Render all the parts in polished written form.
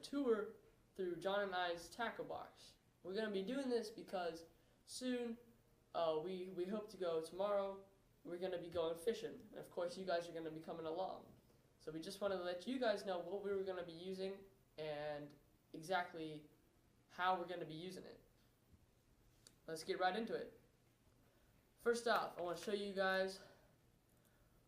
tour through John and I's tackle box. We're going to be doing this because soon we hope to go tomorrow. We're going to be going fishing. And of course, you guys are going to be coming along. So we just wanted to let you guys know what we were going to be using and exactly how we're going to be using it. Let's get right into it. First off, I want to show you guys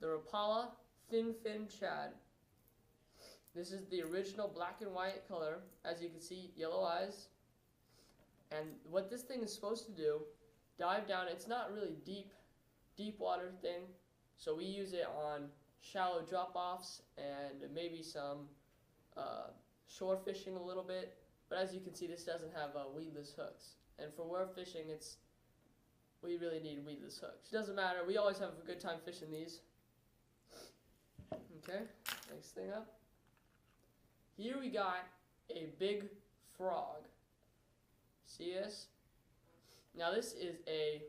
the Rapala Thin Fin Shad. This is the original black and white color. As you can see, yellow eyes. And what this thing is supposed to do, dive down. It's not really deep water thing. So we use it on shallow drop-offs and maybe some shore fishing a little bit. But as you can see, this doesn't have weedless hooks. And for weir fishing, we really need weedless hooks. Doesn't matter. We always have a good time fishing these. Okay, next thing up. Here we got a big frog. See this? Now this is a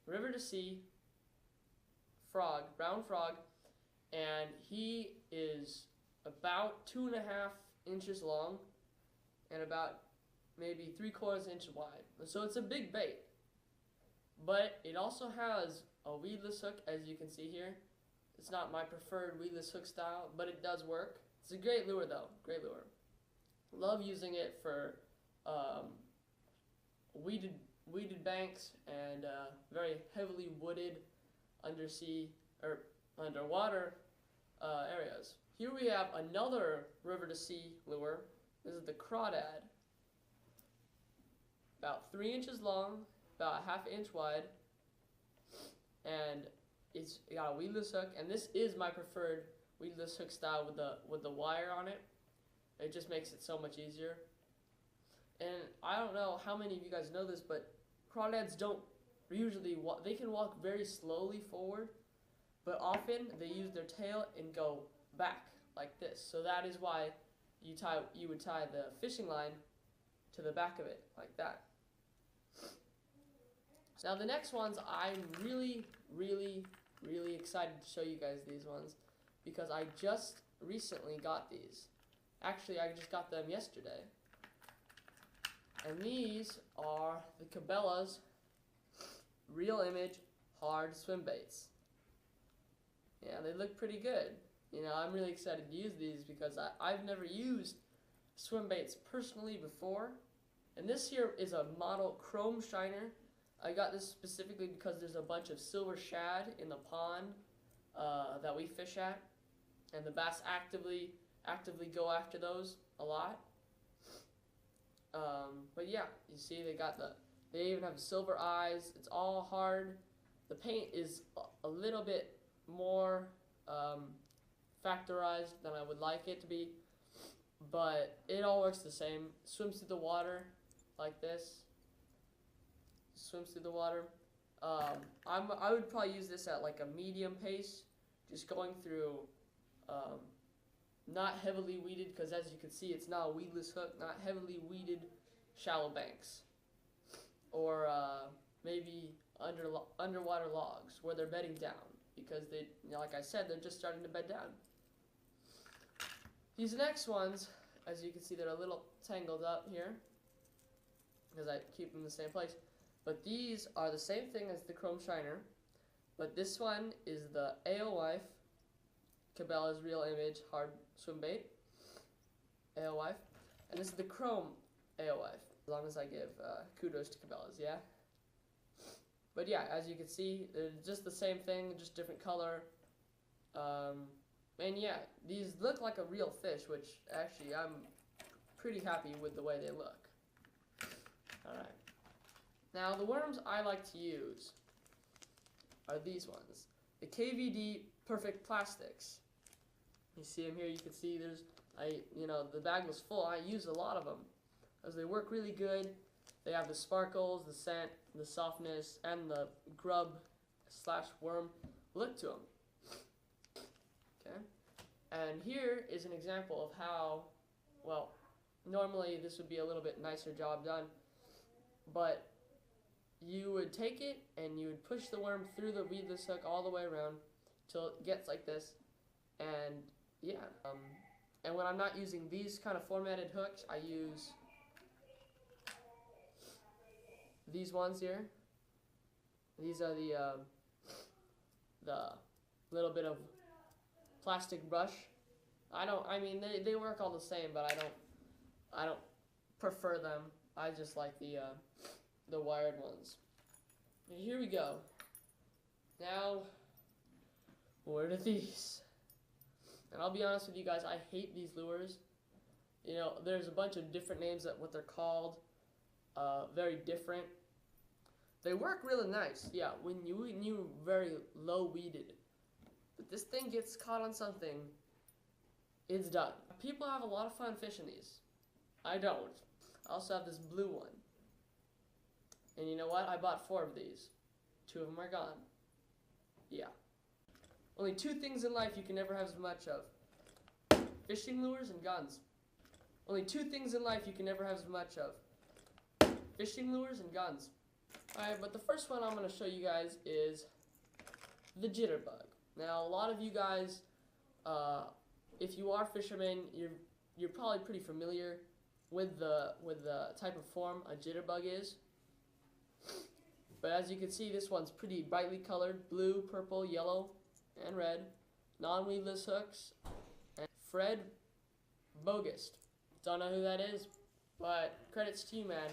river to sea frog, brown frog, and he is about 2.5 inches long and about maybe 3/4 inch wide. So it's a big bait. But it also has a weedless hook, as you can see here. It's not my preferred weedless hook style, but it does work. It's a great lure though, great lure. Love using it for weeded banks and very heavily wooded undersea or underwater areas. Here we have another river to sea lure. This is the crawdad. About 3 inches long, about 1/2 inch wide, and it's got a weedless hook. And this is my preferred weedless hook style with the wire on it. It just makes it so much easier. And I don't know how many of you guys know this, but crawdads don't usually walk. They can walk very slowly forward, but often they use their tail and go back like this. So that is why you would tie the fishing line to the back of it like that. Now the next ones, I'm really excited to show you guys these ones because I just recently got these. Actually, I just got them yesterday. And these are the Cabela's Real Image Hard Swim Baits. Yeah, they look pretty good. You know, I'm really excited to use these because I've never used swim baits personally before. And this here is a model chrome shiner. I got this specifically because there's a bunch of silver shad in the pond that we fish at, and the bass actively go after those a lot. But yeah, you see they even have silver eyes. It's all hard. The paint is a little bit more factorized than I would like it to be, but it all works the same. Swims through the water like this. Swims through the water. I would probably use this at like a medium pace, just going through not heavily weeded, because as you can see, it's not a weedless hook, not heavily weeded shallow banks, or maybe underwater logs where they're bedding down, because they, like I said, they're just starting to bed down. These next ones, as you can see, they're a little tangled up here because I keep them in the same place. But these are the same thing as the chrome shiner, but this one is the Alewife, Cabela's Real Image Hard Swim Bait, Alewife, and this is the chrome Alewife, as long as I give kudos to Cabela's, yeah? But yeah, as you can see, they're just the same thing, just different color, and yeah, these look like a real fish, which actually I'm pretty happy with the way they look. Alright. Now, the worms I like to use are these ones, the KVD Perfect Plastics. You see them here. You can see the bag was full. I used a lot of them as they work really good. They have the sparkles, the scent, the softness, and the grub/worm look to them. Okay, and here is an example of how, well, normally this would be a little bit nicer job done, but you would take it and you would push the worm through the weedless hook all the way around till it gets like this, and yeah, And when I'm not using these kind of formatted hooks, I use these ones here. These are the little bit of plastic brush. I mean they work all the same, but I don't prefer them. I just like the wired ones. And here we go. Now, where are these? And I'll be honest with you guys, I hate these lures. You know, there's a bunch of different names that what they're called, very different. They work really nice, yeah, when you very low weeded. But this thing gets caught on something, it's done. People have a lot of fun fishing these. I don't. I also have this blue one. And you know what? I bought 4 of these. 2 of them are gone. Yeah. Only 2 things in life you can never have as much of. Fishing lures and guns. Only 2 things in life you can never have as much of. Fishing lures and guns. Alright, but the first one I'm going to show you guys is the jitterbug. Now, a lot of you guys, if you are fishermen, you're probably pretty familiar with the type of form a jitterbug is. But as you can see, this one's pretty brightly colored, blue, purple, yellow, and red. Non-weedless hooks, and Fred Bogus. Don't know who that is, but credits to you, man.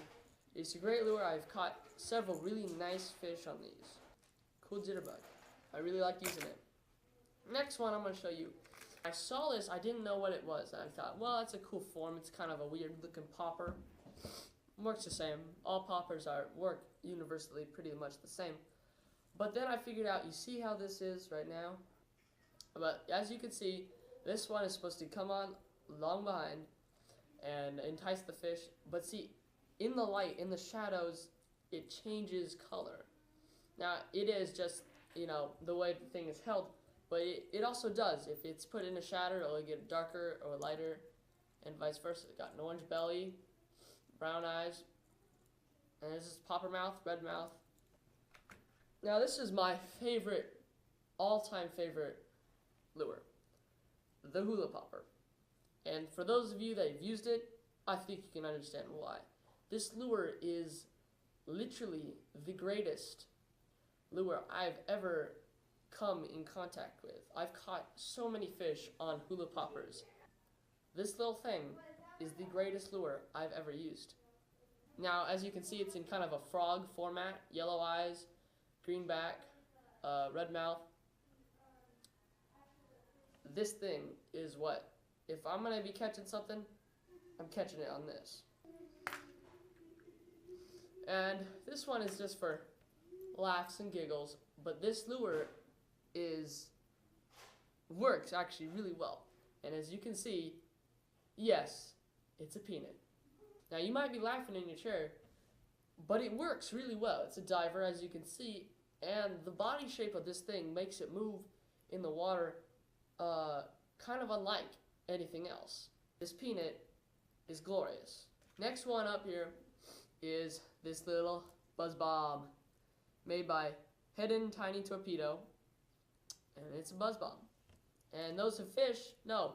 It's a great lure. I've caught several really nice fish on these. Cool jitterbug. I really like using it. Next one I'm going to show you. I saw this, I didn't know what it was. I thought, well, that's a cool form. It's kind of a weird looking popper. Works the same. All poppers work universally pretty much the same. But then I figured out, you see how this is right now? But as you can see, this one is supposed to come on long behind and entice the fish. But see, in the light, in the shadows, it changes color. Now, it is just, you know, the way the thing is held. But it also does. If it's put in a shadow, it'll get darker or lighter, and vice versa. It got an orange belly, brown eyes, and this is popper mouth, red mouth. Now this is my favorite, all-time favorite lure, the hula popper. And for those of you that have used it, I think you can understand why. This lure is literally the greatest lure I've ever come in contact with. I've caught so many fish on hula poppers. This little thing is the greatest lure I've ever used. Now, as you can see, it's in kind of a frog format, yellow eyes, green back, red mouth. This thing is what, if I'm going to be catching something, I'm catching it on this. And this one is just for laughs and giggles, but this lure works actually really well. And as you can see, yes, it's a peanut. Now you might be laughing in your chair, but it works really well. It's a diver, as you can see, and the body shape of this thing makes it move in the water kind of unlike anything else. This peanut is glorious. Next one up here is this little buzz bomb made by Hidden Tiny Torpedo, and it's a buzz bomb. And those who fish know,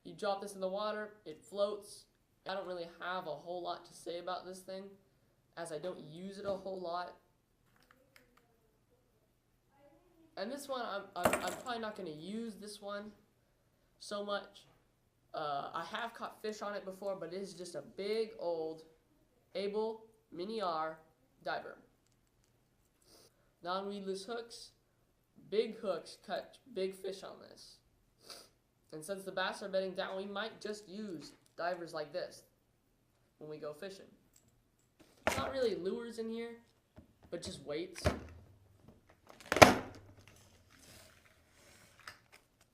you drop this in the water, it floats. I don't really have a whole lot to say about this thing, as I don't use it a whole lot. And this one, I'm probably not going to use this one so much. I have caught fish on it before, but it is just a big old Able Mini R diver. Non-weedless hooks. Big hooks cut big fish on this. And since the bass are bedding down, we might just use divers like this when we go fishing. Not really lures in here, but just weights.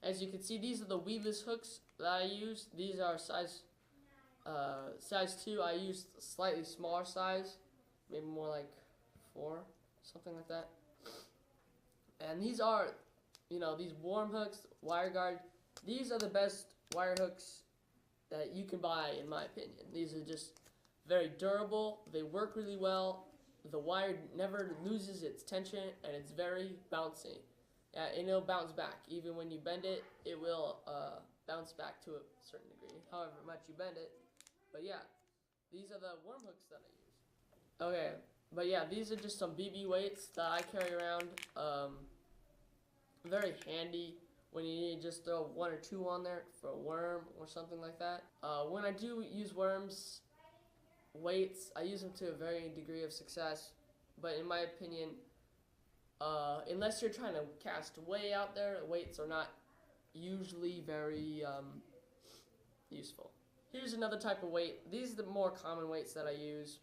As you can see, these are the weedless hooks that I use. These are size 2. I used slightly smaller size, maybe more like 4, something like that. And these are, you know, these worm hooks, wire guard. These are the best wire hooks that you can buy, in my opinion. These are just very durable. They work really well. The wire never loses its tension, and it's very bouncy. And it'll bounce back. Even when you bend it, it will bounce back to a certain degree, however much you bend it. But yeah, these are the worm hooks that I use. Okay, but yeah, these are just some BB weights that I carry around. Very handy when you need to just throw 1 or 2 on there for a worm or something like that. When I do use weights, I use them to a varying degree of success. But in my opinion, unless you're trying to cast way out there, weights are not usually very useful. Here's another type of weight. These are the more common weights that I use.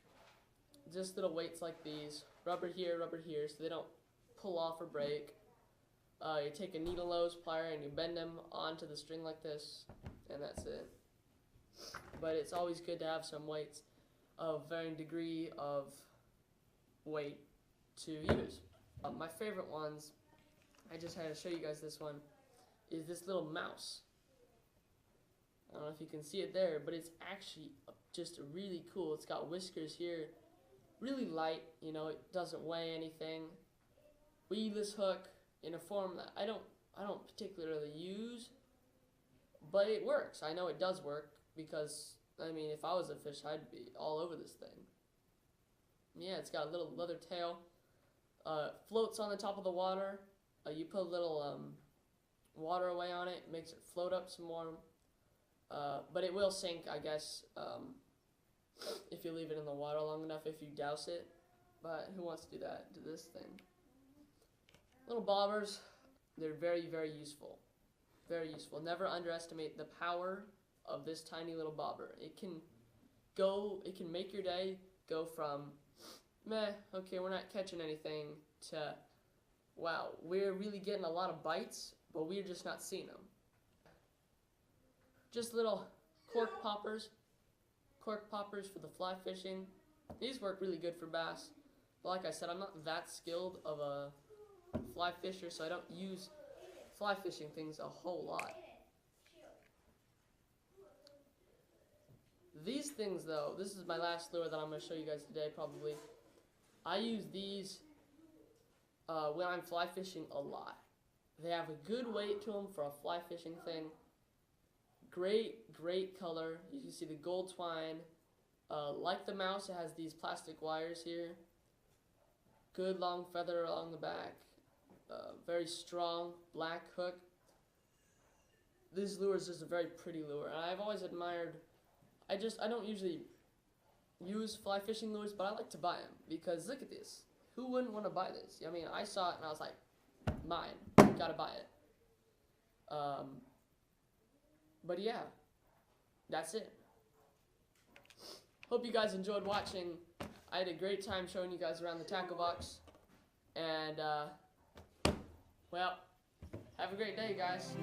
Just little weights like these. Rubber here, so they don't pull off or break. You take a needle nose plier and you bend them onto the string like this, and that's it. But it's always good to have some weights of varying degree of weight to use. My favorite ones, I just had to show you guys this one, is this little mouse. I don't know if you can see it there, but it's actually just really cool. It's got whiskers here, really light, you know, it doesn't weigh anything. Weedless hook in a form that I don't particularly use, but it works. I know it does work because, I mean, if I was a fish, I'd be all over this thing. Yeah, it's got a little leather tail. Floats on the top of the water. You put a little water away on it, makes it float up some more. But it will sink, I guess, if you leave it in the water long enough, if you douse it. But who wants to do that to this thing? Little bobbers, they're very, very useful. Very useful. Never underestimate the power of this tiny little bobber. It can make your day go from, meh, okay, we're not catching anything, to, wow, we're really getting a lot of bites, but we're just not seeing them. Just little cork poppers for the fly fishing. These work really good for bass. But like I said, I'm not that skilled of a fly fisher, so I don't use fly fishing things a whole lot. These things though, this is my last lure that I'm going to show you guys today probably. I use these when I'm fly fishing a lot. They have a good weight to them for a fly fishing thing. Great color. You can see the gold twine. Like the mouse, it has these plastic wires here. Good long feather along the back. Very strong black hook. This lure is just a very pretty lure, and I've always admired. I don't usually use fly fishing lures, but I like to buy them because look at this. Who wouldn't want to buy this? I mean, I saw it and I was like, mine. Gotta buy it. But yeah, that's it. Hope you guys enjoyed watching. I had a great time showing you guys around the tackle box. And, well, have a great day, guys.